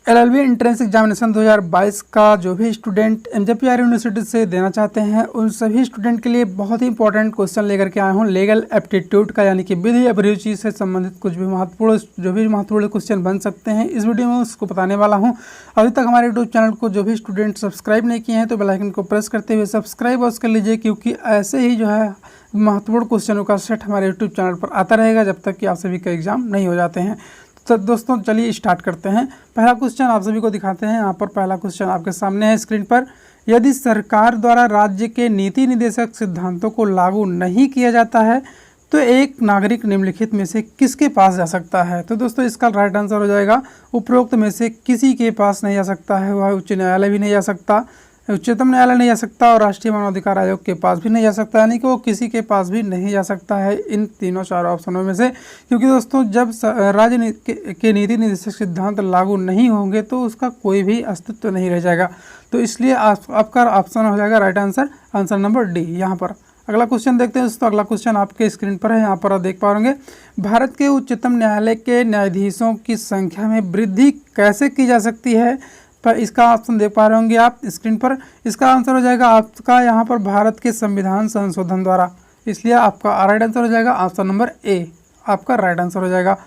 LLB entrance examination 2022 का जो भी स्टूडेंट एमजेपीआर यूनिवर्सिटी से देना चाहते हैं उन सभी स्टूडेंट के लिए बहुत ही इंपॉर्टेंट क्वेश्चन लेकर के आया हूं लीगल एप्टीट्यूड का, यानी कि विधि अभिरुचि से संबंधित कुछ भी महत्वपूर्ण क्वेश्चन बन सकते हैं। इस वीडियो में उसको बताने वाला हूं। अभी तक हमारे यूट्यूब चैनल को जो भी स्टूडेंट सब्सक्राइब नहीं किए हैं तो बेल आइकन को प्रेस करते हुए सब्सक्राइब और कर लीजिए, क्योंकि ऐसे ही जो है महत्वपूर्ण क्वेश्चनों का सेट हमारे यूट्यूब चैनल पर आता रहेगा जब तक कि आप सभी का एग्जाम नहीं हो जाते हैं। तो दोस्तों चलिए स्टार्ट करते हैं। पहला क्वेश्चन आप सभी को दिखाते हैं। यहाँ पर पहला क्वेश्चन आपके सामने है स्क्रीन पर। यदि सरकार द्वारा राज्य के नीति निर्देशक सिद्धांतों को लागू नहीं किया जाता है तो एक नागरिक निम्नलिखित में से किसके पास जा सकता है? तो दोस्तों इसका राइट आंसर हो जाएगा उपरोक्त में से किसी के पास नहीं जा सकता है। वह उच्च न्यायालय भी नहीं जा सकता, उच्चतम न्यायालय नहीं जा सकता और राष्ट्रीय मानवाधिकार आयोग के पास भी नहीं जा सकता, यानी कि वो किसी के पास भी नहीं जा सकता है इन तीनों चारों ऑप्शनों में से। क्योंकि दोस्तों जब राज्य के नीति निर्देशक सिद्धांत लागू नहीं होंगे तो उसका कोई भी अस्तित्व नहीं रह जाएगा। तो इसलिए आपका ऑप्शन हो जाएगा right answer, answer number D यहाँ पर। अगला क्वेश्चन देखते हैं दोस्तों। अगला क्वेश्चन आपके स्क्रीन पर है, यहाँ पर आप देख पा होंगे। भारत के उच्चतम न्यायालय के न्यायाधीशों की संख्या में वृद्धि कैसे की जा सकती है? पर इसका ऑप्शन देख पा रहे होंगे आप स्क्रीन पर। इसका आंसर हो जाएगा आपका यहाँ पर भारत के संविधान संशोधन द्वारा। इसलिए आपका राइट आंसर हो जाएगा ऑप्शन नंबर ए, आपका राइट आंसर हो जाएगा।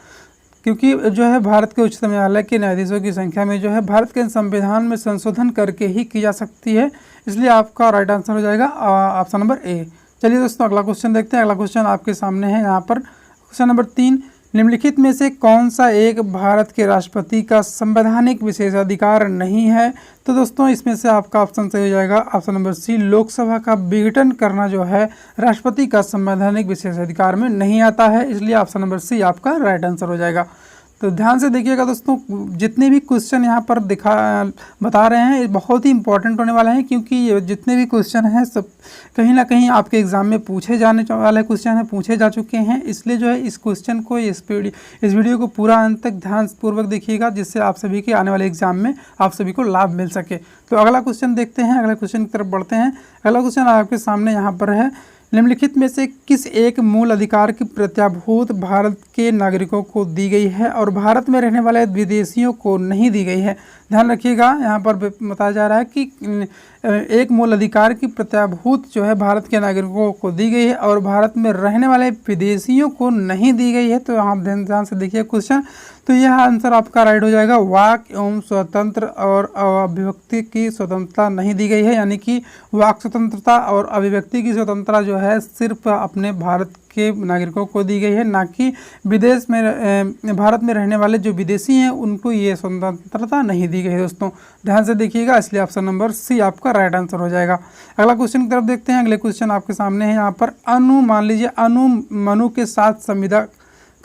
क्योंकि जो है भारत के उच्चतम न्यायालय के न्यायाधीशों की संख्या में जो है भारत के संविधान में संशोधन करके ही की जा सकती है, इसलिए आपका राइट आंसर हो जाएगा ऑप्शन नंबर ए। चलिए दोस्तों अगला क्वेश्चन देखते हैं। अगला क्वेश्चन आपके सामने है यहाँ पर। क्वेश्चन नंबर 3, निम्नलिखित में से कौन सा एक भारत के राष्ट्रपति का संवैधानिक विशेषाधिकार नहीं है? तो दोस्तों इसमें से आपका ऑप्शन सही हो जाएगा ऑप्शन नंबर सी, लोकसभा का विघटन करना जो है राष्ट्रपति का संवैधानिक विशेषाधिकार में नहीं आता है, इसलिए ऑप्शन नंबर सी आपका राइट आंसर हो जाएगा। तो ध्यान से देखिएगा दोस्तों, जितने भी क्वेश्चन यहाँ पर बता रहे हैं ये बहुत ही इंपॉर्टेंट होने वाले हैं, क्योंकि ये जितने भी क्वेश्चन हैं सब कहीं ना कहीं आपके एग्जाम में पूछे जाने वाले क्वेश्चन हैं, पूछे जा चुके हैं। इसलिए जो है इस क्वेश्चन को इस वीडियो को पूरा अंत तक ध्यानपूर्वक देखिएगा, जिससे आप सभी के आने वाले एग्जाम में आप सभी को लाभ मिल सके। तो अगला क्वेश्चन देखते हैं, अगले क्वेश्चन की तरफ बढ़ते हैं। अगला क्वेश्चन आपके सामने यहाँ पर है। निम्नलिखित में से किस एक मूल अधिकार की प्रत्याभूत भारत के नागरिकों को दी गई है और भारत में रहने वाले विदेशियों को नहीं दी गई है? ध्यान रखिएगा, यहाँ पर बताया जा रहा है कि एक मूल अधिकार की प्रत्याभूत जो है भारत के नागरिकों को दी गई है और भारत में रहने वाले विदेशियों को नहीं दी गई है। तो आप ध्यान से देखिए क्वेश्चन। तो यह आंसर आपका राइट हो जाएगा। वाक एवं स्वतंत्र और अभिव्यक्ति की स्वतंत्रता नहीं दी गई है, यानी कि वाक स्वतंत्रता और अभिव्यक्ति की स्वतंत्रता जो है सिर्फ अपने भारत के नागरिकों को दी गई है, ना कि विदेश में भारत में रहने वाले जो विदेशी हैं उनको ये स्वतंत्रता नहीं दी गई है। दोस्तों ध्यान से देखिएगा, इसलिए ऑप्शन नंबर सी आपका राइट आंसर हो जाएगा। अगला क्वेश्चन की तरफ देखते हैं। अगले क्वेश्चन आपके सामने है यहाँ पर। मान लीजिए मनु के साथ संविदा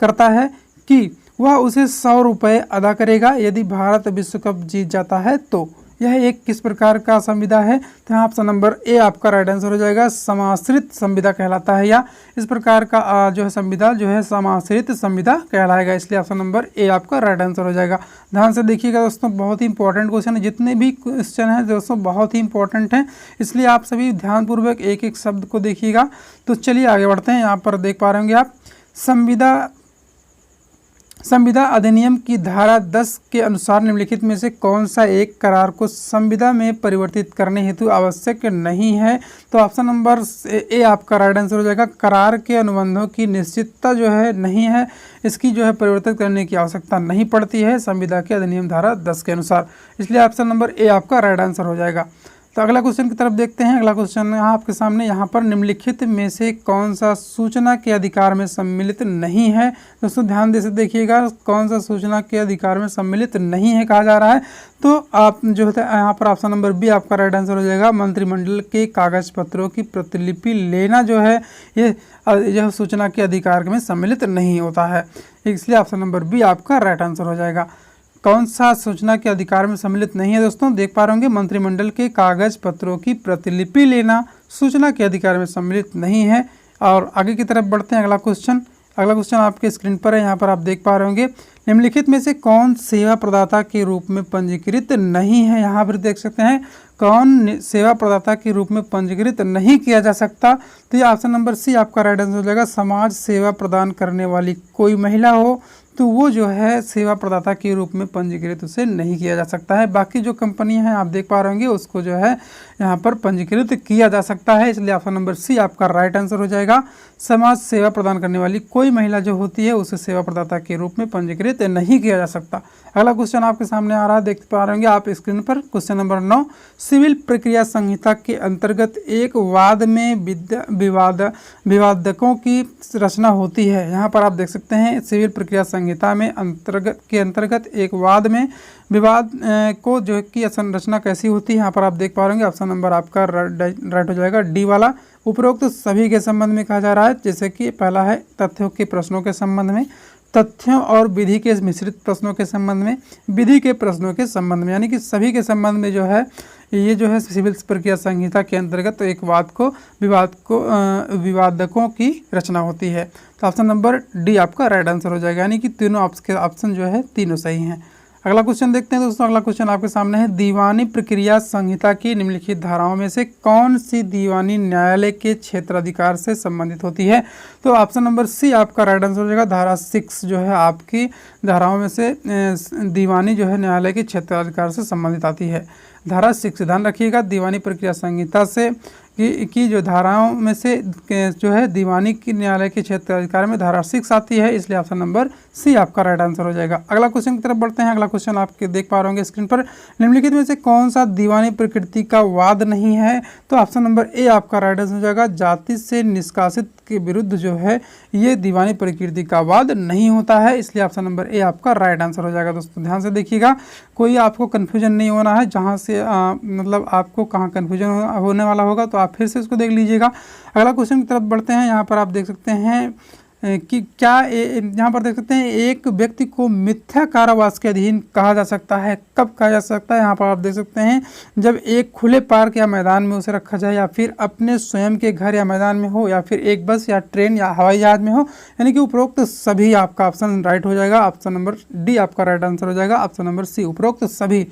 करता है कि वह उसे 100 रुपये अदा करेगा यदि भारत विश्व कप जीत जाता है, तो यह एक किस प्रकार का संविदा है? तो यहाँ ऑप्शन नंबर ए आपका राइट आंसर हो जाएगा। समाश्रित संविदा कहलाता है, या इस प्रकार का जो है संविदा जो है समाश्रित संविदा कहलाएगा, इसलिए ऑप्शन नंबर ए आपका राइट आंसर हो जाएगा। ध्यान से देखिएगा दोस्तों, बहुत ही इंपॉर्टेंट क्वेश्चन है। जितने भी क्वेश्चन हैं दोस्तों बहुत ही इंपॉर्टेंट हैं, इसलिए आप सभी ध्यानपूर्वक एक एक शब्द को देखिएगा। तो चलिए आगे बढ़ते हैं। यहाँ पर देख पा रहे होंगे आप, संविदा अधिनियम की धारा 10 के अनुसार निम्नलिखित में से कौन सा एक करार को संविदा में परिवर्तित करने हेतु आवश्यक नहीं है? तो ऑप्शन नंबर ए आपका राइट आंसर हो जाएगा। करार के अनुबंधों की निश्चितता जो है नहीं है, इसकी जो है परिवर्तित करने की आवश्यकता नहीं पड़ती है संविदा के अधिनियम धारा 10 के अनुसार, इसलिए ऑप्शन नंबर ए आपका राइट आंसर हो जाएगा। तो अगला क्वेश्चन की तरफ देखते हैं। अगला क्वेश्चन यहाँ आपके सामने यहाँ पर, निम्नलिखित में से कौन सा सूचना के अधिकार में सम्मिलित नहीं है? दोस्तों ध्यान से देखिएगा, कौन सा सूचना के अधिकार में सम्मिलित नहीं है कहा जा रहा है। तो आप जो है यहाँ पर ऑप्शन नंबर बी आपका राइट आंसर हो जाएगा। मंत्रिमंडल के कागज पत्रों की प्रतिलिपि लेना जो है यह सूचना के अधिकार में सम्मिलित नहीं होता है, इसलिए ऑप्शन नंबर बी आपका राइट आंसर हो जाएगा। कौन सा सूचना के अधिकार में सम्मिलित नहीं है? दोस्तों देख पा रहे होंगे, मंत्रिमंडल के कागज पत्रों की प्रतिलिपि लेना सूचना के अधिकार में सम्मिलित नहीं है। और आगे की तरफ बढ़ते हैं। अगला क्वेश्चन आपके स्क्रीन पर है, यहाँ पर आप देख पा रहे होंगे। निम्नलिखित में से कौन सेवा प्रदाता के रूप में पंजीकृत नहीं है? यहाँ पर देख सकते हैं कौन सेवा प्रदाता के रूप में पंजीकृत नहीं किया जा सकता? तो ये ऑप्शन नंबर सी आपका राइट आंसर हो जाएगा। समाज सेवा प्रदान करने वाली कोई महिला हो तो वो जो है सेवा प्रदाता के रूप में पंजीकृत उसे नहीं किया जा सकता है। बाकी जो कंपनियां हैं आप देख पा रहे होंगे उसको जो है यहाँ पर पंजीकृत किया जा सकता है। इसलिए ऑप्शन नंबर सी आपका राइट आंसर हो जाएगा। समाज सेवा प्रदान करने वाली कोई महिला जो होती है उसे सेवा प्रदाता के रूप में पंजीकृत नहीं किया जा सकता। अगला क्वेश्चन आपके सामने आ रहा है, देख पा रहे होंगे आप स्क्रीन पर। क्वेश्चन नंबर 9, सिविल प्रक्रिया संहिता के अंतर्गत एक वाद में विवादकों की रचना होती है। यहाँ पर आप देख सकते हैं सिविल प्रक्रिया संहिता में अंतर्गत एक वाद में विवाद को जो की संरचना कैसी होती है, यहाँ पर आप देख पा रहे हैं। ऑप्शन नंबर आपका राइट हो जाएगा डी वाला। उपरोक्त सभी के संबंध में कहा जा रहा है, जैसे कि पहला है तथ्यों के प्रश्नों के संबंध में, तथ्यों और विधि के मिश्रित प्रश्नों के संबंध में, विधि के प्रश्नों के संबंध में, यानी कि सभी के संबंध में जो है ये जो है सिविल प्रक्रिया संहिता के अंतर्गत एक विवादकों की रचना होती है। तो ऑप्शन नंबर डी आपका राइट आंसर हो जाएगा, यानी कि तीनों आपके ऑप्शन जो है तीनों सही हैं। अगला क्वेश्चन देखते हैं दोस्तों। अगला क्वेश्चन आपके सामने है, दीवानी प्रक्रिया संहिता की निम्नलिखित धाराओं में से कौन सी दीवानी न्यायालय के क्षेत्राधिकार से संबंधित होती है। तो ऑप्शन नंबर सी आपका राइट आंसर हो जाएगा। धारा 6 जो है आपकी धाराओं में से दीवानी जो है न्यायालय के क्षेत्राधिकार से संबंधित आती है। धारा 6 ध्यान रखिएगा, दीवानी प्रक्रिया संहिता से की जो धाराओं में से जो है दीवानी की न्यायालय के क्षेत्राधिकार में धारा 6 आती है, इसलिए ऑप्शन नंबर सी आपका राइट आंसर हो जाएगा। अगला क्वेश्चन की तरफ बढ़ते हैं। अगला क्वेश्चन आपके देख पा रहे होंगे स्क्रीन पर, निम्नलिखित में से कौन सा दीवानी प्रकृति का वाद नहीं है। तो ऑप्शन नंबर ए आपका राइट आंसर हो जाएगा। जाति से निष्कासित के विरुद्ध जो है ये दीवानी प्रकृति का वाद नहीं होता है, इसलिए ऑप्शन नंबर ए आपका राइट आंसर हो जाएगा। दोस्तों ध्यान से देखिएगा, कोई आपको कन्फ्यूजन नहीं होना है, जहाँ से मतलब आपको कहाँ कन्फ्यूजन होने वाला होगा तो आप फिर से इसको देख लीजिएगा। अगला क्वेश्चन की तरफ बढ़ते हैं। यहाँ पर आप देख सकते हैं कि क्या यहाँ पर देख सकते हैं एक व्यक्ति को मिथ्या कारावास के अधीन कहा जा सकता है। कब कहा जा सकता है, यहाँ पर आप देख सकते हैं जब एक खुले पार्क या मैदान में उसे रखा जाए, या फिर अपने स्वयं के घर या मैदान में हो, या फिर एक बस या ट्रेन या हवाई जहाज में हो, यानी कि उपरोक्त सभी आपका ऑप्शन राइट हो जाएगा। ऑप्शन नंबर डी आपका राइट आंसर हो जाएगा। ऑप्शन नंबर सी उपरोक्त सभी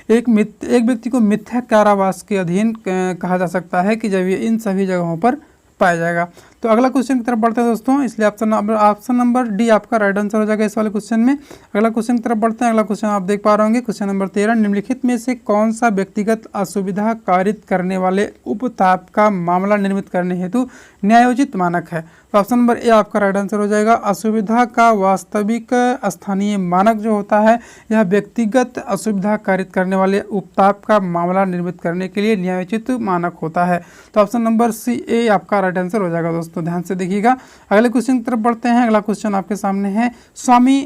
एक व्यक्ति को मिथ्या कारावास के अधीन कहा जा सकता है कि जब ये इन सभी जगहों पर पाया जाएगा। तो अगला क्वेश्चन की तरफ बढ़ते हैं दोस्तों, इसलिए ऑप्शन नंबर डी आपका राइट आंसर हो जाएगा इस वाले क्वेश्चन में। अगला क्वेश्चन की तरफ बढ़ते हैं। अगला क्वेश्चन आप देख पा रहे होंगे, क्वेश्चन नंबर 13, निम्नलिखित में से कौन सा व्यक्तिगत असुविधा कारित करने वाले उपताप का मामला निर्मित करने हेतु न्यायोचित मानक है। तो ऑप्शन नंबर ए आपका राइट आंसर हो जाएगा। असुविधा का वास्तविक स्थानीय मानक जो होता है, यह व्यक्तिगत असुविधा कारित करने वाले उपताप का मामला निर्मित करने के लिए न्यायोचित मानक होता है। तो ऑप्शन नंबर सी ए आपका राइट आंसर हो जाएगा। दोस्तों ध्यान से देखिएगा। अगले क्वेश्चन की तरफ बढ़ते हैं। अगला क्वेश्चन आपके सामने है, स्वामी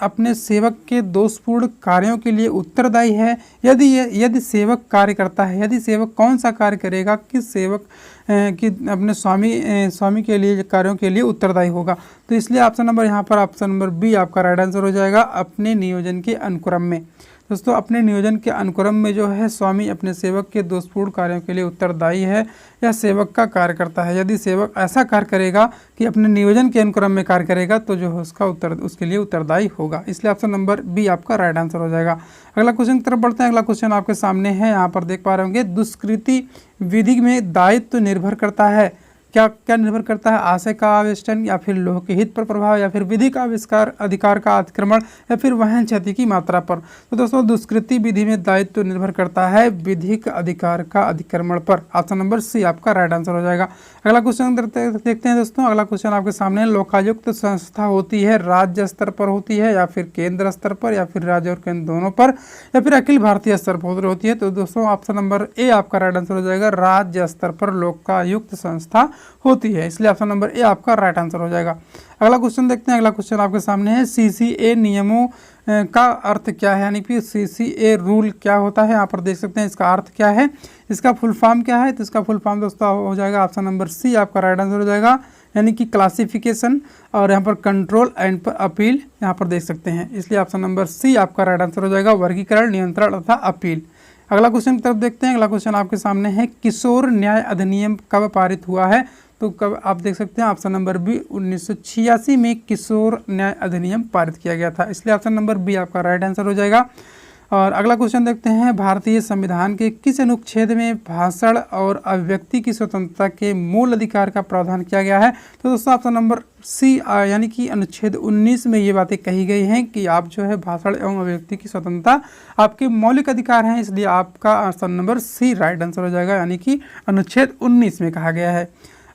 अपने सेवक के दोषपूर्ण कार्यों के लिए उत्तरदायी है। यदि सेवक कार्य करता है, यदि सेवक कौन सा कार्य करेगा, किस सेवक कि अपने स्वामी के लिए कार्यों के लिए उत्तरदायी होगा। तो इसलिए ऑप्शन नंबर यहाँ पर ऑप्शन नंबर बी आपका राइट आंसर हो जाएगा। अपने नियोजन के अनुक्रम में दोस्तों, अपने नियोजन के अनुक्रम में जो है स्वामी अपने सेवक के दोषपूर्ण कार्यों के लिए उत्तरदायी है या सेवक का कार्य करता है। यदि सेवक ऐसा कार्य करेगा कि अपने नियोजन के अनुक्रम में कार्य करेगा तो जो है उसके लिए उत्तरदायी होगा, इसलिए ऑप्शन नंबर बी आपका राइट आंसर हो जाएगा। अगला क्वेश्चन की तरफ बढ़ते हैं। अगला क्वेश्चन आपके सामने है, यहाँ पर देख पा रहे होंगे, दुष्कृति विधि में दायित्व निर्भर करता है। क्या निर्भर करता है, आशय का आवेष्टन या फिर लोह के हित पर प्रभाव या फिर विधि का आविष्कार अधिकार का अतिक्रमण या फिर वहन क्षति की मात्रा पर। तो दोस्तों दुष्कृति विधि में दायित्व निर्भर करता है विधिक अधिकार का अतिक्रमण पर। ऑप्शन नंबर सी आपका राइट आंसर हो जाएगा। अगला क्वेश्चन देखते हैं दोस्तों। अगला क्वेश्चन आपके सामने, लोकायुक्त संस्था होती है राज्य स्तर पर होती है या फिर केंद्र स्तर पर या फिर राज्य और केंद्र दोनों पर या फिर अखिल भारतीय स्तर पर होती है। तो दोस्तों ऑप्शन नंबर ए आपका राइट आंसर हो जाएगा। राज्य स्तर पर लोकायुक्त संस्था होती है, इसलिए ऑप्शन नंबर ए आपका राइट आंसर हो जाएगा। अगला क्वेश्चन देखते हैं। अगला क्वेश्चन आपके सामने है, सीसीए नियमों का अर्थ क्या है, यानी कि सीसीए रूल क्या होता है। यहाँ पर देख सकते हैं इसका अर्थ क्या है, इसका फुल फॉर्म क्या है। तो इसका फुल फॉर्म दोस्तों हो जाएगा ऑप्शन नंबर सी आपका राइट आंसर हो जाएगा, यानी कि क्लासिफिकेशन और यहाँ पर कंट्रोल एंड अपील यहाँ पर देख सकते हैं, इसलिए ऑप्शन नंबर सी आपका राइट आंसर हो जाएगा, वर्गीकरण, नियंत्रण तथा अपील। अगला क्वेश्चन की तरफ देखते हैं। अगला क्वेश्चन आपके सामने है, किशोर न्याय अधिनियम कब पारित हुआ है। तो कब आप देख सकते हैं ऑप्शन नंबर बी 1986 में किशोर न्याय अधिनियम पारित किया गया था, इसलिए ऑप्शन नंबर बी आपका राइट आंसर हो जाएगा। और अगला क्वेश्चन देखते हैं, भारतीय संविधान के किस अनुच्छेद में भाषण और अभिव्यक्ति की स्वतंत्रता के मूल अधिकार का प्रावधान किया गया है? तो दोस्तों ऑप्शन नंबर सी यानी कि अनुच्छेद 19 में ये बातें कही गई हैं कि आप जो है भाषण एवं अभिव्यक्ति की स्वतंत्रता आपके मौलिक अधिकार हैं, इसलिए आपका option number C right answer हो जाएगा, यानी कि अनुच्छेद 19 में कहा गया है।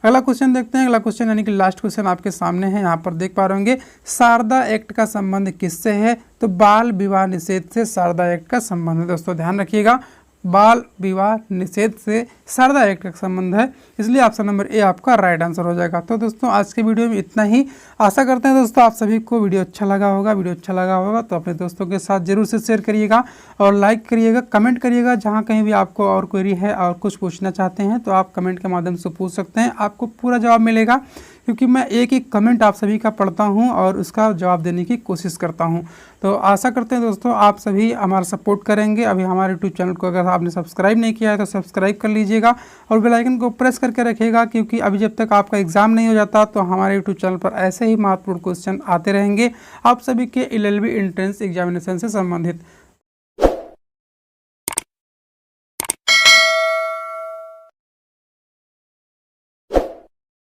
अगला क्वेश्चन देखते हैं, अगला क्वेश्चन यानी कि लास्ट क्वेश्चन आपके सामने है, यहाँ पर देख पा रहे होंगे, शारदा एक्ट का संबंध किससे है? तो बाल विवाह निषेध से शारदा एक्ट का संबंध है। दोस्तों ध्यान रखिएगा, बाल विवाह निषेध से शारदा एक्ट का संबंध है, इसलिए ऑप्शन नंबर ए आपका राइट आंसर हो जाएगा। तो दोस्तों आज के वीडियो में इतना ही। आशा करते हैं दोस्तों आप सभी को वीडियो अच्छा लगा होगा तो अपने दोस्तों के साथ जरूर से शेयर करिएगा और लाइक करिएगा, कमेंट करिएगा। जहाँ कहीं भी आपको और क्वेरी है और कुछ पूछना चाहते हैं तो आप कमेंट के माध्यम से पूछ सकते हैं, आपको पूरा जवाब मिलेगा, क्योंकि मैं एक एक कमेंट आप सभी का पढ़ता हूं और उसका जवाब देने की कोशिश करता हूं। तो आशा करते हैं दोस्तों आप सभी हमारा सपोर्ट करेंगे। अभी हमारे यूट्यूब चैनल को अगर आपने सब्सक्राइब नहीं किया है तो सब्सक्राइब कर लीजिएगा और बेल आइकन को प्रेस करके रखिएगा, क्योंकि अभी जब तक आपका एग्ज़ाम नहीं हो जाता तो हमारे यूट्यूब चैनल पर ऐसे ही महत्वपूर्ण क्वेश्चन आते रहेंगे आप सभी के LLB एंट्रेंस एग्जामिनेशन से संबंधित।